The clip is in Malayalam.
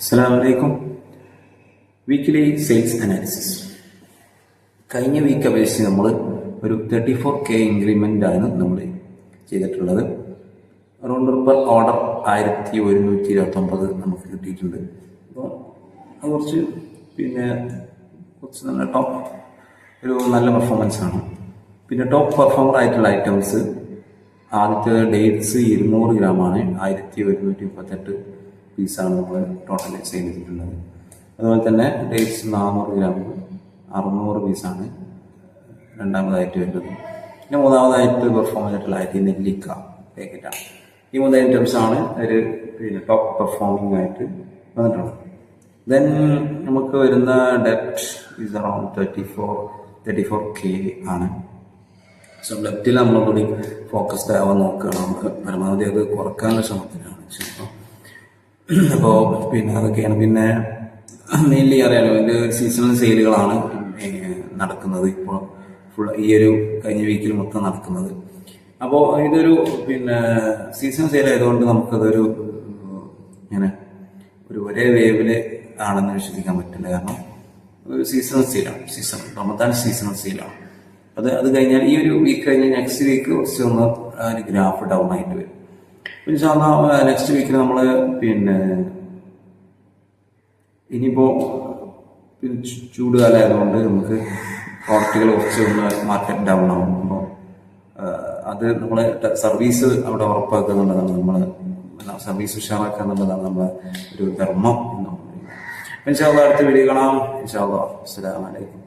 അസ്സലാമു അലൈക്കും. Weekly sales analysis. കഴിഞ്ഞ വീക്ക് അപേക്ഷിച്ച് നമ്മൾ ഒരു 34K ഇൻക്രിമെൻ്റ് ആണ് നമ്മൾ ചെയ്തിട്ടുള്ളത്. അറൗണ്ട് പെർ ഓർഡർ 1129 നമുക്ക് കിട്ടിയിട്ടുണ്ട്. അപ്പോൾ അത് കുറച്ച് നല്ല പെർഫോമൻസ് ആണ്. പിന്നെ ടോപ്പ് പെർഫോമർ ആയിട്ടുള്ള ഐറ്റംസ് ആദ്യത്തെ ഡേറ്റ്സ് 200 ഗ്രാമാണ്, 1138 പീസാണ് നമ്മൾ ടോട്ടൽ സെയിൽ ചെയ്തിട്ടുള്ളത്. അതുപോലെ തന്നെ ഡേറ്റ്സ് 400 ഗ്രാം 600 പീസാണ് രണ്ടാമതായിട്ട് വരുന്നത്. പിന്നെ മൂന്നാമതായിട്ട് പെർഫോം ചെയ്തിട്ടുള്ള നെല്ലിക്ക പാക്കറ്റാണ്. ഈ 3 ഐറ്റംസ് ആണ് ഒരു ടോപ്പ് പെർഫോമിംഗ് ആയിട്ട് വന്നിട്ടുള്ളത്. ദെൻ നമുക്ക് വരുന്ന ഡെപ്റ്റ് ഈസ് അറൗണ്ട് 34K ആണ്. സോ ഡെപ്റ്റിൽ നമ്മളൊന്നുകൂടി ഫോക്കസ്ഡ് ആവാൻ നോക്കുകയാണ്. നമുക്ക് പരമാവധി അത് കുറക്കാനുള്ള ശ്രമത്തിലാണ്. അപ്പോൾ അതൊക്കെയാണ്. പിന്നെ മെയിൻലി അറിയാലോ, ഇത് സീസണൽ സെയിലുകളാണ് നടക്കുന്നത് ഇപ്പോൾ ഈ ഒരു കഴിഞ്ഞ വീക്കിൽ മൊത്തം നടക്കുന്നത്. അപ്പോൾ ഇതൊരു സീസണൽ സെയിൽ ആയതുകൊണ്ട് നമുക്കതൊരു ഒരേ വേവില് ആണെന്ന് വിശ്വസിക്കാൻ പറ്റില്ല. കാരണം ഒരു സീസണൽ സെയിലാണ്, റമദാൻ സീസണൽ സെയിലാണ്. അത് കഴിഞ്ഞാൽ ഈ ഒരു വീക്ക് കഴിഞ്ഞാൽ നെക്സ്റ്റ് വീക്ക് കുറച്ചൊന്ന് ഒരു ഗ്രാഫ് ഡൗൺ ആയിട്ട് വരും. പിന്നെ നെക്സ്റ്റ് വീക്കിൽ നമ്മൾ ഇനിയിപ്പോൾ ചൂടുകാലമായതുകൊണ്ട് നമുക്ക് പ്രോഡക്റ്റുകൾ കുറച്ചൊന്ന് മാർക്കറ്റ് ഡൗൺ ആവും. അപ്പോൾ അത് നമ്മളെ സർവീസ് അവിടെ ഉറപ്പാക്കുന്നുള്ളതാണ്, നമ്മൾ സർവീസ് ഉഷാറാക്കുക എന്നുള്ളതാണ് നമ്മളെ ഒരു ധർമ്മം എന്ന് പറയുന്നത്. ഇൻഷാ അല്ലാഹ് അടുത്ത വീഡിയോ കാണാം. ഇൻഷാ അല്ലാഹ്. അസ്സലാമു അലൈക്കും.